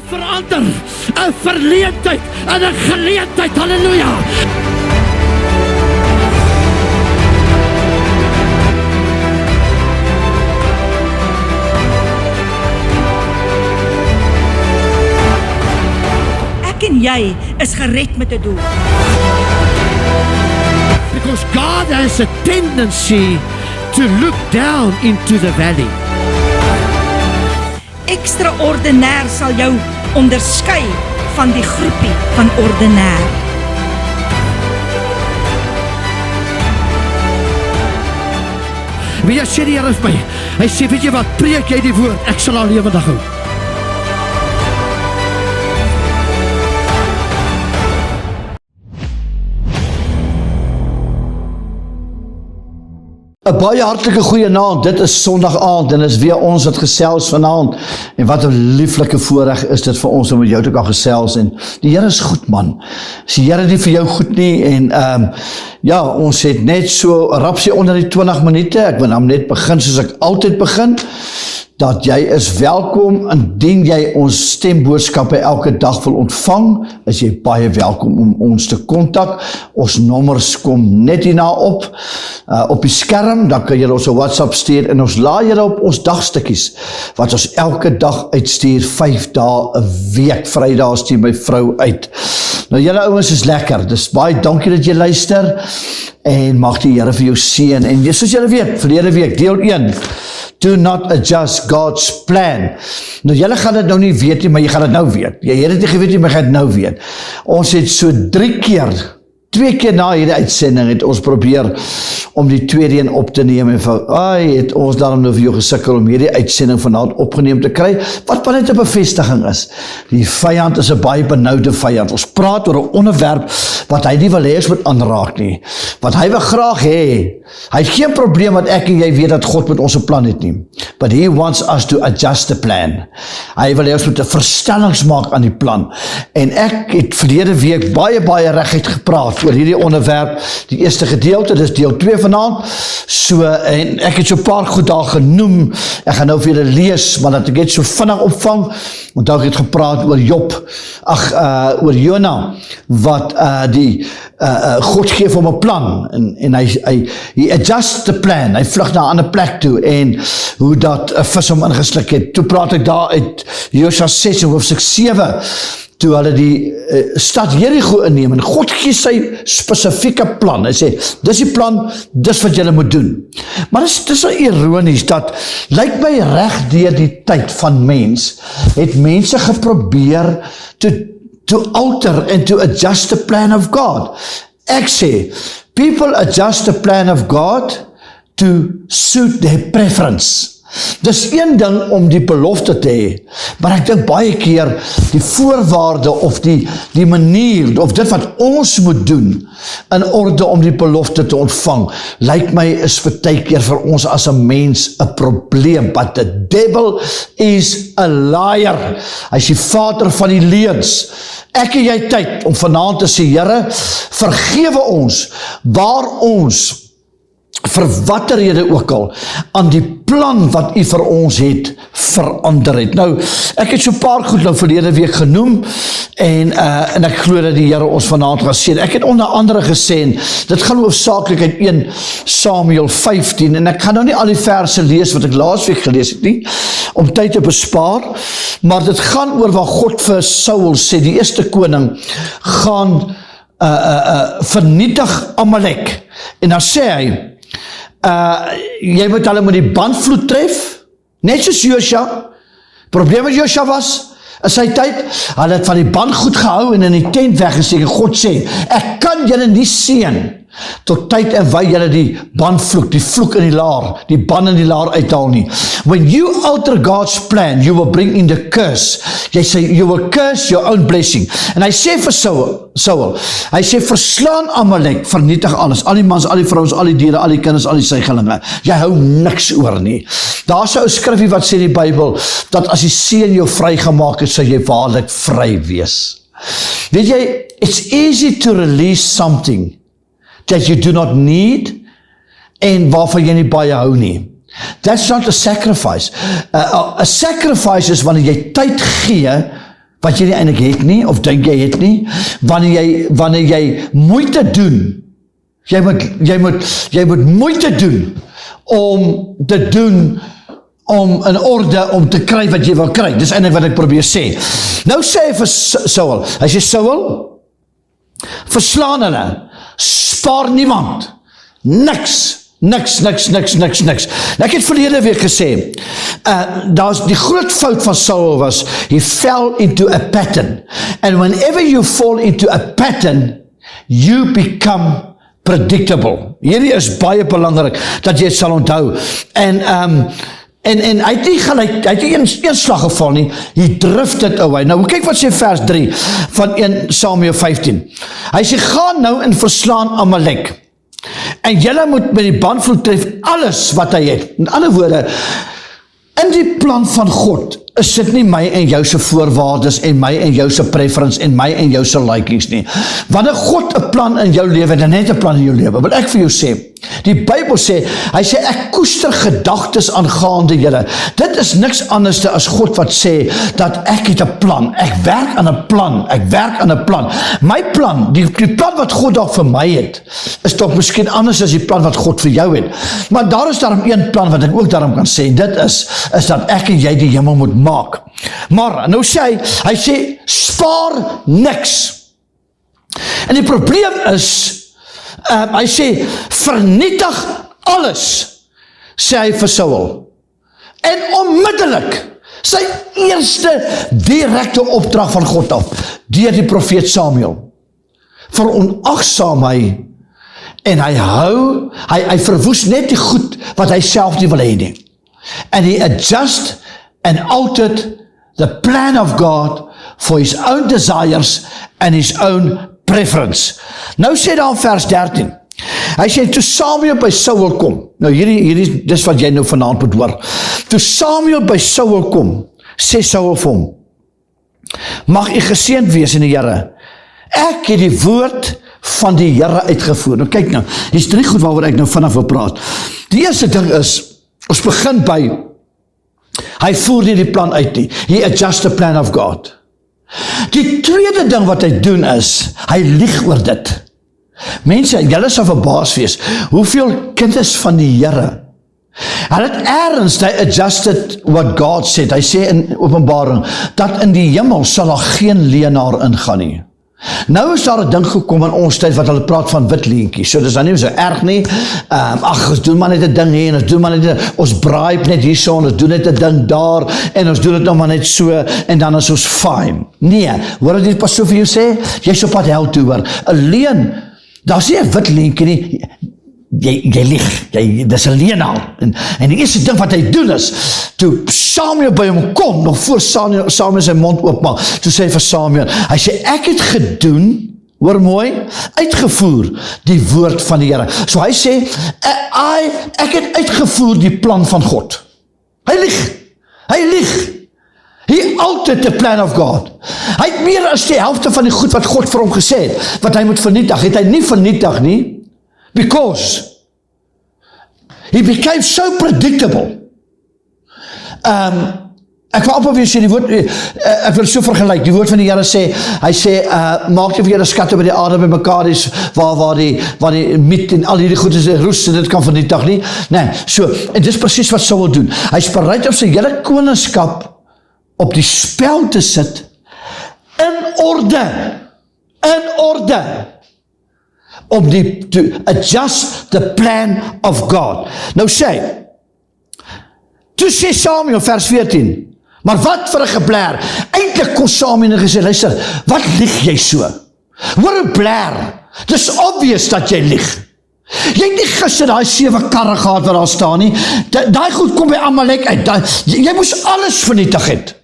verander, 'n verleentheid en 'n geleentheid. Halleluja. Ek en jy is gered met 'n doel. Because God has a tendency to look down into the valley. Extraordinair sal jou onderskei van die groepie van ordinair. Wie sê die Here vir my? Hy sê, weet jy wat, preek jy die woord, ek sal al lewendig hou. Een baie hartelike goeie naam, dit is Sondag aand en is weer ons wat gesels vanaand en wat 'n lieflike voorreg is dit vir ons om met jou te kan gesels en die Here is goed man, is die Here nie vir jou goed nie en ja, ons het net so rapsie onder die 20 minute, ek wil nou net begin soos ek altyd begin, dat jy is welkom indien jy ons stemboodskappe elke dag wil ontvang, is jy baie welkom om ons te kontak. Ons nommers kom net hierna op die skerm, dan kan jy ons 'n WhatsApp stuur en ons laai julle op ons dagstukkies, wat ons elke dag uitstuur, 5 dae 'n week, Vrydag stuur my vrou uit. Nou julle ouens is lekker, dis baie dankie dat jy luister, en mag die Here vir jou seën, en soos julle weet, verlede week, deel 1, do not adjust God's plan. Nou julle gaan dit nou nie weet nie, maar jy gaan dit nou weet. Jy het dit nie geweet nie, maar jy gaan dit nou weet. Ons het so 2 keer na hierdie uitsending het ons probeer om die tweede een op te neem en het ons daarom nou vir jou gesukkel om hierdie uitsending vanaand opgeneem te kry, wat maar net 'n bevestiging is. Die vyand is 'n baie benoude vyand. Ons praat oor 'n onderwerp wat hy nie wil hê ons moet aanraak nie. Wat hy wil graag hê. Hy het geen probleem wat ek en jy weet dat God met ons 'n plan het nie. But he wants us to adjust the plan. Hy wil hê ons moet 'n verstellings maak aan die plan. En ek het verlede week baie reguit gepraat oor hierdie onderwerp, die eerste gedeelte, dis deel 2 vanaand, en ek het so 'n paar goed daar genoem, ek gaan nou vir julle lees, maar dat ek het so vinnig opvang, want ek het gepraat oor oor Jona, wat God gee vir hom 'n plan, en hy adjust the plan, hy vlug na 'n ander plek toe, en hoe dat 'n vis hom ingesluk het. Toe praat ek daar uit Josua 6 en hoofstuk 7, toe hulle die stad Jerigo inneem, en God gee sy spesifieke plan, hy sê, dis die plan, dis wat julle moet doen. Maar dit is so ironies, dat, lyk my reg deur die tyd van mens, het mense geprobeer, to alter and to adjust the plan of God. Ek sê, people adjust the plan of God to suit their preference. Dis een ding om die belofte te hê, maar ek dink baie keer die voorwaarde of die manier of dit wat ons moet doen in orde om die belofte te ontvang, lyk my is baie keer vir ons as 'n mens 'n probleem, but the devil is a liar. Hy is die vader van die leuns. Ek en jy tyd om vanaand te sê, Here, vergewe ons waar ons vir watter rede ook al aan die plan wat U vir ons het verander het. Nou, ek het so 'n paar goed nou verlede week genoem en ek glo dat die Here ons vanaand gaan seën. Ek het onder andere gesê, en dit gaan hoofsaaklik uit 1 Samuel 15, en ek gaan nou nie al die verse lees wat ek laasweek gelees het nie, om tyd te bespaar, maar dit gaan oor waar God vir Saul sê, die eerste koning, gaan vernietig Amalek, en dan sê hy, jy moet hulle met die bandvloed tref, net soos Josua. Probleem met Josua was, in sy tyd, hulle het van die band goed gehou en in die tent weggesteek, en God sê, ek kan julle nie seën, tot tyd en wy julle die bandvloek, die vloek in die laar, die band in die laar uithaal nie. When you alter God's plan, you will bring in the curse. Jy sê, you will curse your own blessing. En hy sê vir Saul, hy sê, verslaan Amalek, vernietig alles, al die mans, al die vrouens, al die diere, al die kinders, al die suigelinge. Jy hou niks oor nie. Daar is 'n ou skrifgie wat sê in die Bybel, dat as die seun jou vrygemaak het, sal jy waarlik vry wees. Weet jy, it's easy to release something that you do not need, en waarvan jy nie baie hou nie. That's not a sacrifice. A sacrifice is wanneer jy tyd gee wat jy nie eintlik het nie, of dink jy het nie, wanneer jy moeite doen, jy moet moeite doen, om te doen, om in orde, om te kry wat jy wil kry, dis eintlik wat ek probeer sê. Nou sê hy vir Saul, hy sê, Saul, verslaan hulle, spaar niemand, niks. Ek het verlede week gesê, die groot fout van Saul was, he fell into a pattern, and whenever you fall into a pattern, you become predictable. Hierdie is baie belangrik, dat jy het sal onthou, en hy het nie gelijk, hy het nie een slag geval nie, hy drifted away. Nou kyk wat sê vers 3, van 1 Samuel 15, hy sê, ga nou en verslaan Amalek, en julle moet met die bandvloed tref alles wat hy het. In ander woorde, in die plan van God, is dit nie my en jou se voorwaardes, en my en jou se preference, en my en jou se likings nie. Wanneer God 'n plan in jou lewe, dan net 'n plan in jou lewe, wil ek vir jou sê, die Bybel sê, hy sê, ek koester gedagtes aangaande julle. Dit is niks anders as God wat sê, dat ek het 'n plan, ek werk aan 'n plan, my plan, die plan wat God daar vir my het, is toch miskien anders as die plan wat God vir jou het, maar daar is daarom een plan wat ek ook daarom kan sê, dit is dat ek en jy die hemel moet maak. Maar, nou sê hy sê, spaar niks. En die probleem is, hy sê, vernietig alles, sê hy vir Saul. En onmiddellik, sy eerste direkte opdrag van God af, deur die profeet Samuel, veronagsaam hy, en hy verwoes net die goed, wat hy self nie wil hê nie. And he adjust and altered the plan of God for his own desires and his own preference. Nou sê daar in vers 13, hy sê, toe Samuel by Saul kom, nou hierdie dis wat jy nou vanaand moet hoor, toe Samuel by Saul kom, sê Saul vir hom, mag u geseënd wees in die Here, ek het die woord van die Here uitgevoer. Nou kyk nou, hier is 3 goed waaroor ek nou vanaf wil praat. Die eerste ding is, ons begin by, hy voer nie die plan uit nie, he adjust the plan of God. Die tweede ding wat hy doen is, hy lieg oor dit. Mense, julle sal verbaas wees, hoeveel kinders van die Here, hy het ergens, hy adjusted what God said, hy sê in Openbaring, dat in die hemel sal daar geen leenaar ingaan nie. Nou is daar 'n ding gekom in ons tyd, wat hulle praat van wit leentjies, so dis dan nie so erg nie, ons doen maar net 'n ding hier, en ons doen maar net, ons bribe net hierso, en ons doen net 'n ding daar, en ons doen dit nog maar net so, en dan is ons fine. Nee, hoor wat die pastoor vir jou sê, jy is op pad hel toe hoor, 'n leen, daar is nie 'n wit leentjie nie, jy lieg, dis 'n leenaar, en die eerste ding wat hy doen is, toe Samuel by hom kom, nog voor Samuel sy mond oopmaak, toe sê hy vir Samuel, hy sê, ek het gedoen, hoor mooi, uitgevoer die woord van die Here. So hy sê, ek het uitgevoer die plan van God. Hy lieg. He altered the plan of God. Hy het meer as die helfte van die goed wat God vir hom gesê het, wat hy moet vernietig, het hy nie vernietig nie, because he became so predictable. Ek wil amper weer sê, die woord, ek wil so vergelyk, die woord van die Here sê, hy sê, maak jy vir julle skatte by die aarde by mekaar is, waar die miet en al hierdie goed is, roes, en dit kan vernietig nie, nee, so, en dis precies wat Saul doen, hy is bereid om sy hele koningskap op die spel te sit, in orde, om to adjust the plan of God. Nou sê, toe sê Samuel, vers 14, maar wat vir 'n gebler, eintlik kon Samuel en gesê, luister, wat lieg jy so? Hoor 'n bler, dis obvious dat jy lieg. Jy het nie gister daai 7 karre gehad wat daar staan nie, daai goed kom by Amalek uit, jy moes alles vernietig het.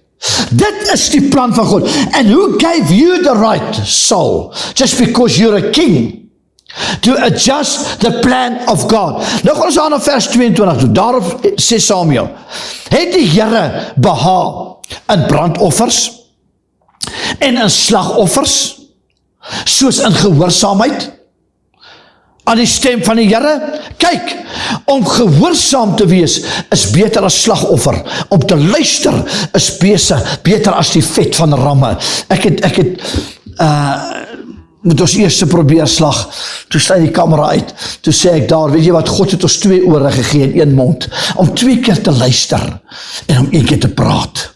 Dit is die plan van God. And who gave you the right, Saul, just because you're a king, to adjust the plan of God? Nou gaan ons aan vers 22 toe, daarop sê Samuel, het die Here behaag in brandoffers, en in slagoffers, soos in gehoorsaamheid, aan die stem van die Here? Kyk, om gehoorsaam te wees is beter as slagoffer. Om te luister is beter as die vet van ramme. Ek het met ons eerste probeerslag, toe sny die kamera uit, toe sê ek daar, weet jy wat, God het ons 2 ore gegee en 1 mond, om 2 keer te luister, en om 1 keer te praat.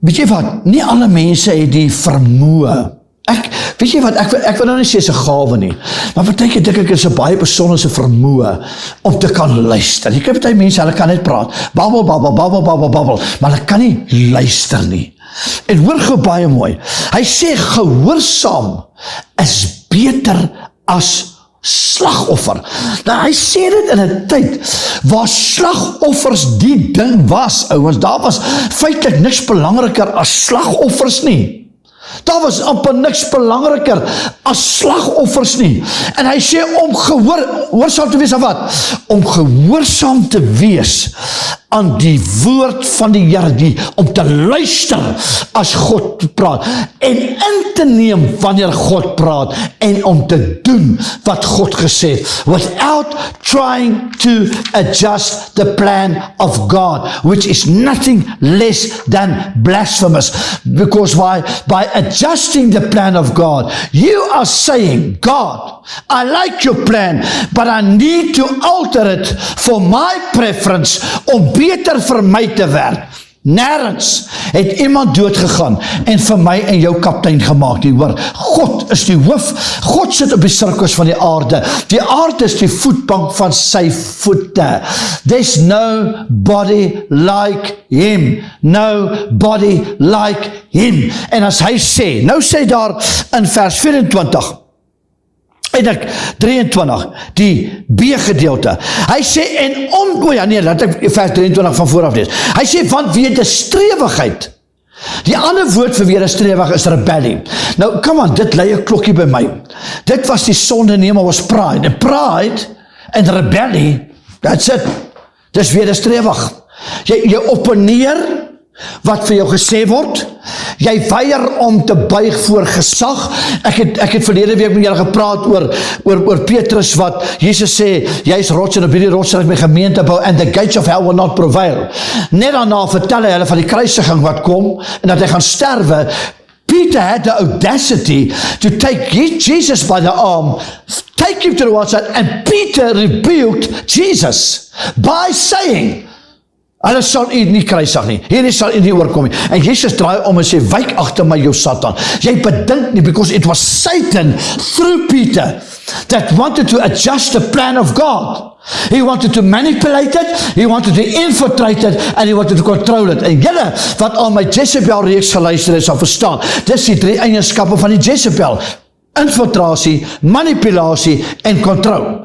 Weet jy wat, nie alle mense het die vermoë. Weet jy wat, ek wil nou nie sê is 'n gawe nie, maar partykeer dink ek is 'n baie besonderse vermoë om te kan luister. Jy kyk party mense, hulle kan net praat, babbel, maar hulle kan nie luister nie. En hoor gou baie mooi, hy sê gehoorsaam is beter as slagoffer. Nou hy sê dit in 'n tyd waar slagoffers die ding was, ouens, daar was feitlik niks belangriker as slagoffers nie. Daar was amper niks belangriker as slagoffers nie. En hy sê om gehoorsaam te wees aan wat? Om gehoorsaam te wees aan die woord van die Here, om te luister as God praat, en in te neem wanneer God praat, en om te doen wat God gesê het, without trying to adjust the plan of God, which is nothing less than blasphemous, because by adjusting the plan of God, you are saying, God, I like your plan, but I need to alter it for my preference, om beter vir my te werk. Nergens het iemand doodgegaan en vir my en jou kaptein gemaak nie, hoor. God is die hoof, God sit op die sirkus van die aarde is die voetbank van sy voete. There's nobody like him, nobody like him. En as hy sê, nou sê daar in vers 24, en ek 23, die B-gedeelte. Hy sê, laat ek vers 23 van vooraf lees. Hy sê, want wederstrewigheid. Die ander woord vir wederstrewig is rebellie. Nou, come on, dit lei 'n klokkie by my. Dit was die sonde name was pride. En pride en rebellie, that's it. Dis wederstrewig. Jy opponeer wat vir jou gesê word, jy weier om te buig voor gesag. Ek het verlede week met julle gepraat oor Petrus, wat Jesus sê, jy is rots en op hierdie rots sal ek my gemeente bou, and the gates of hell will not prevail. Net daarna vertel hy hulle van die kruisiging wat kom, en dat hy gaan sterwe. Peter had the audacity to take Jesus by the arm, take him to the one side, and Peter rebuked Jesus by saying, hulle sal u nie kruisig nie, hierdie sal u nie oorkom nie. En Jesus draai om en sê, wyk agter my jou Satan. Jy bedink nie, because it was Satan through Peter that wanted to adjust the plan of God. He wanted to manipulate it, he wanted to infiltrate it, and he wanted to control it. En julle wat al my Jezebel reeks geluister het, sal verstaan, dis die 3 eienskappe van die Jezebel: infiltrasie, manipulasie en control.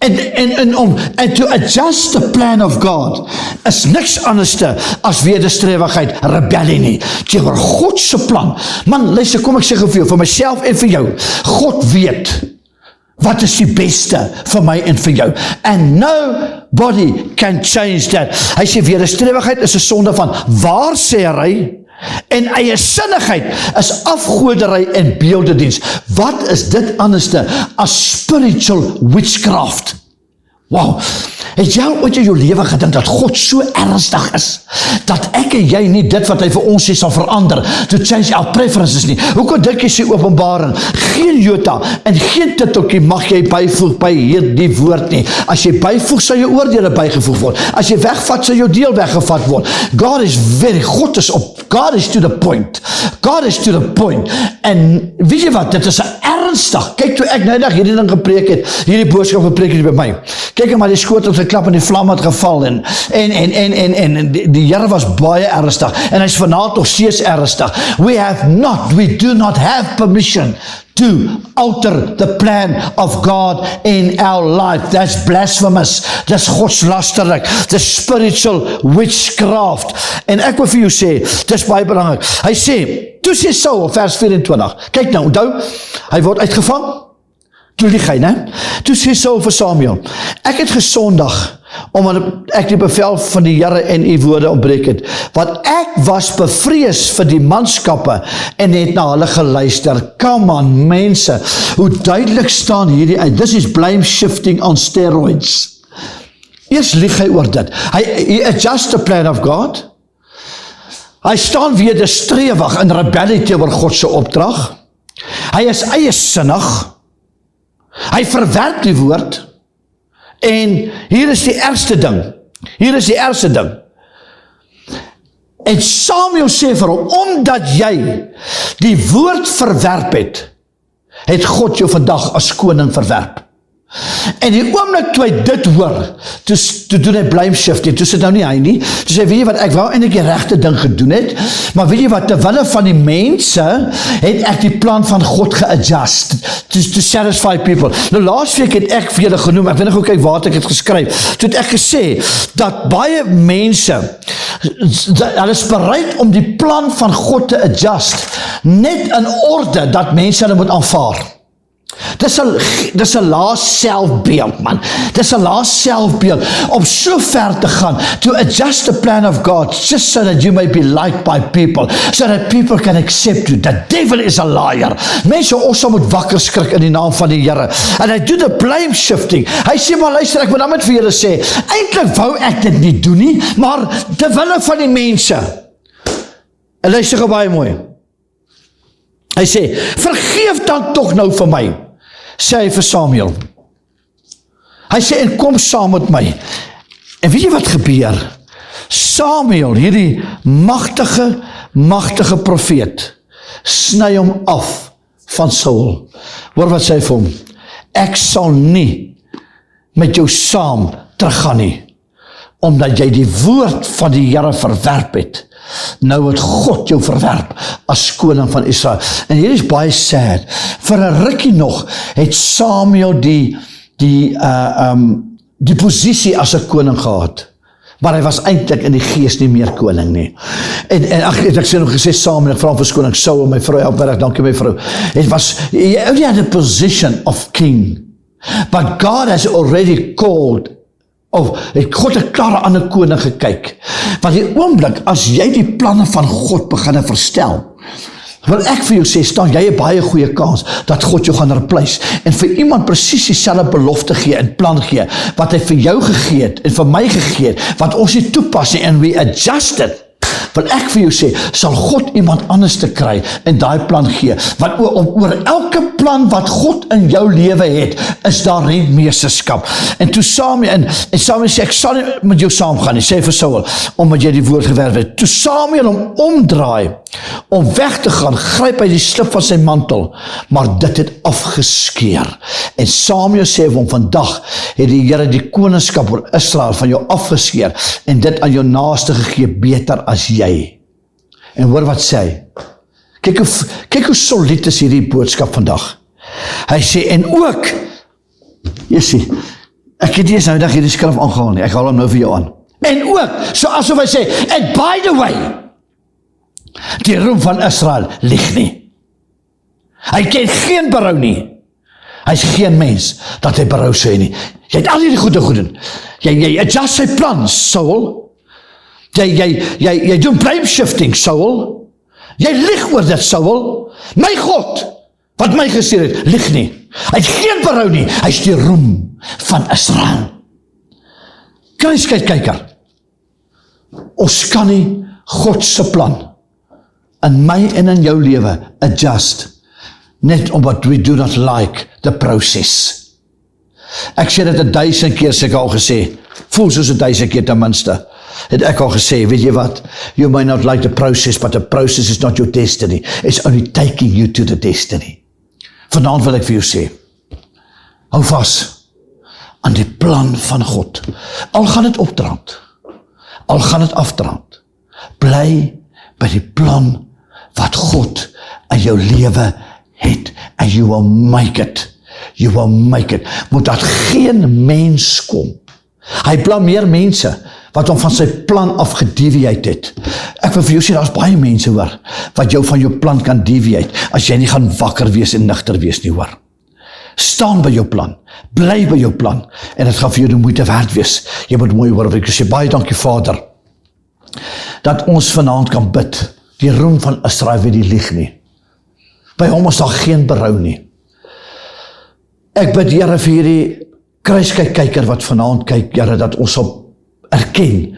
And to adjust the plan of God is niks anders as wederstrewigheid, rebellie nie, teenoor God se plan. Man, luister, kom ek sê gou vir jou, vir myself en vir jou, God weet wat is die beste vir my en vir jou, and nobody can change that. Hy sê wederstrewigheid is 'n sonde van waarsêery, en eiesinnigheid is afgoderry en beeldediens. Wat is dit anderste as spiritual witchcraft? Wow, het jy ooit in jou lewe gedink dat God so ernstig is, dat ek en jy nie dit wat hy vir ons sê sal verander, to change our preferences nie? Hoekom dink jy sê Openbaring, geen jota en geen titeltjie mag jy byvoeg by hierdie woord nie. As jy byvoeg, sal jou oordeele bygevoeg word. As jy wegvat, sal jou deel weggevat word. God is to the point. God is to the point. En weet jy wat, dit is 'n ernstig. Kyk, toe ek nou dag hierdie ding gepreek het, hierdie boodskap gepreek het by my. Kyk maar, die skoot op sy klap en die vlam het geval, en die Here was baie ernstig, en hy's vanaand nog steeds ernstig. We do not have permission to alter the plan of God in our life. That's blasphemous. That's godslasterlik. That's spiritual witchcraft. En ek wil vir jou sê, dis baie belangrik. Hy sê, toe sê Saul, vers 24, kyk nou, onthou, hy word uitgevang, Toe lieg hy, né? Toe sê Saul vir Samuel, ek het gesondig, omdat ek die bevel van die Here en u woorde ontbreek het, want ek was bevrees vir die manskappe en het na hulle geluister. Come on, mense, hoe duidelik staan hierdie uit, this is blame shifting on steroids. Eers lieg hy oor dit, he adjusts the plan of God, hy staan weer destrewig in rebellie teenoor God se opdrag, hy is eiesinnig, hy verwerp die woord, en hier is die ergste ding, en Samuel sê vir hom, omdat jy die woord verwerp het God jou vandag as koning verwerp. En die oomblik toe hy dit hoor, toe doen hy blame shifting, toe sê nou nie hy nie, toe sê, weet jy wat, ek wou eintlik die regte ding gedoen het, maar weet jy wat, terwille van die mense, het ek die plan van God geadjust, to satisfy people. Nou laasweek het ek vir julle genoem, ek weet nog kyk waar ek het geskryf, toe het ek gesê, dat baie mense, hulle is bereid om die plan van God te adjust, net in orde, dat mense hulle moet aanvaar. Dis 'n lae selfbeeld, man. Dis 'n lae selfbeeld om so ver te gaan to adjust the plan of God just so that you may be liked by people, so that people can accept you. The devil is a liar. Mense, ons moet wakker skrik in die naam van die Here. En hy doen 'n blame shifting. Hy sê maar luister, ek moet dan met vir julle sê, eintlik wou ek dit nie doen nie, maar terwille van die mense. En luister gou baie mooi. Hy sê, vergeef dan tog nou vir my, sê hy vir Samuel. Hy sê, en kom saam met my. En weet jy wat gebeur? Samuel, hierdie magtige profeet, sny hom af van Saul. Hoor wat sê hy vir hom? Ek sal nie met jou saam teruggaan nie, omdat jy die woord van die Here verwerp het. Nou het God jou verwerp as koning van Israel. En hier is baie sad. Vir 'n rukkie nog het Samuel die posisie as 'n koning gehad. Maar hy was eintlik in die gees nie meer koning nie. En ek sê nog gesê Samuel, ek vra vir koning Saul, my vrou Elberg, dankie my vrou. It was, he only had a position of king. But God has already called, God het klaar aan 'n koning gekyk. Want die oomblik, as jy die planne van God begin verstel, wil ek vir jou sê, staan jy 'n baie goeie kans, dat God jou gaan replace, en vir iemand presies dieselfde belofte gee, en plan gee, wat hy vir jou gegee het, en vir my gegee het, wat ons nie toepas nie, en we adjust it, wil ek vir jou sê, sal God iemand anders te kry, en daai plan gee, want oor elke plan wat God in jou lewe het, is daar rentmeesterskap. En toe Samuel, en Samuel sê, ek sal nie met jou saamgaan nie, sê vir Saul, omdat jy die woord gewerp het. Toe Samuel hom omdraai, om weg te gaan, gryp hy die slip van sy mantel, maar dit het afgeskeer. En Samuel sê vir hom, vandag het die Here die koningskap oor Israel van jou afgeskeer, en dit aan jou naaste gegee, beter as jy. En hoor wat sê hy? Kyk hoe solied is hierdie boodskap vandag. Hy sê, en ook, jy sê, ek het eers nou dag hierdie skrif aangehaal nie, ek haal hom nou vir jou aan. En ook, so asof hy sê, and by the way, die roem van Israel lieg nie. Hy ken geen berou nie. Hy is geen mens dat hy berou sê nie. Jy het al hierdie goede gedoen. Jy adjust sy plan, Saul. Jy doen blame shifting, Saul. Jy lieg oor dit, Saul. My God, wat my gesê het, lieg nie. Hy het geen berou nie. Hy is die roem van Israel. Kyker. Ons kan nie God se plan in my en in jou lewe adjust, net omdat we do not like the process. Ek sê dit 1000 keer, sê ek al gesê, voel soos 1000 keer ten minste, het ek al gesê, weet jy wat, you may not like the process, but the process is not your destiny, it's only taking you to the destiny. Vanaand wil ek vir jou sê, hou vas aan die plan van God, al gaan het opdraand, al gaan het afdraand, bly by die plan wat God in jou lewe het, and you will make it. You will make it. Moet dat geen mens kom. Hy blameer mense wat hom van sy plan af gedeviate het. Ek wil vir jou sê, daar is baie mense hoor, wat jou van jou plan kan deviate, as jy nie gaan wakker wees en nigter wees nie hoor. Staan by jou plan. Bly by jou plan. En dit gaan vir jou die moeite werd wees. Jy moet mooi hoor, ek sê baie dankie Vader, dat ons vanaand kan bid. Die roem van Israel weet die lieg nie. By hom is daar geen berou nie. Ek bid Here vir hierdie kruiskykker wat vanaand kyk, Here, dat ons sal erken,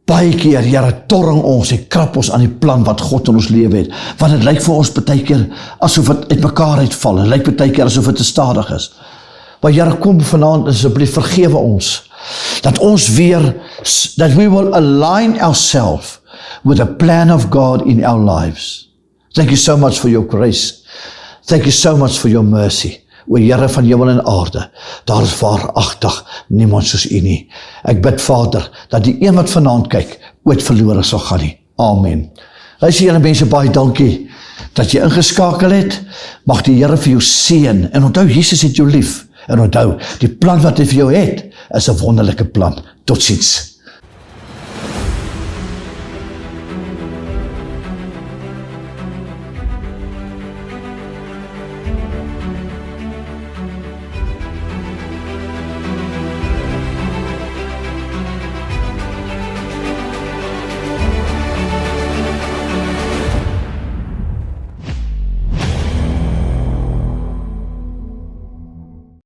baie keer, Here, torring ons, en krap ons aan die plan wat God in ons lewe het, want het lyk vir ons baie keer asof het uit mekaar uitval, en lyk baie keer asof het te stadig is. Maar Here, kom vanaand asseblief, vergewe ons, dat ons weer, that we will align ourselves with the plan of God in our lives. Thank you so much for your grace. Thank you so much for your mercy. O Here van hemel en aarde, daar is waaragtig niemand soos U nie. Ek bid Vader, dat die een wat vanaand kyk, ooit verlore sal gaan nie. Amen. Luister julle mense, baie dankie, dat jy ingeskakel het. Mag die Here vir jou seën, en onthou, Jesus het jou lief, en onthou, die plan wat hy vir jou het, is 'n wonderlike plan. Totsiens.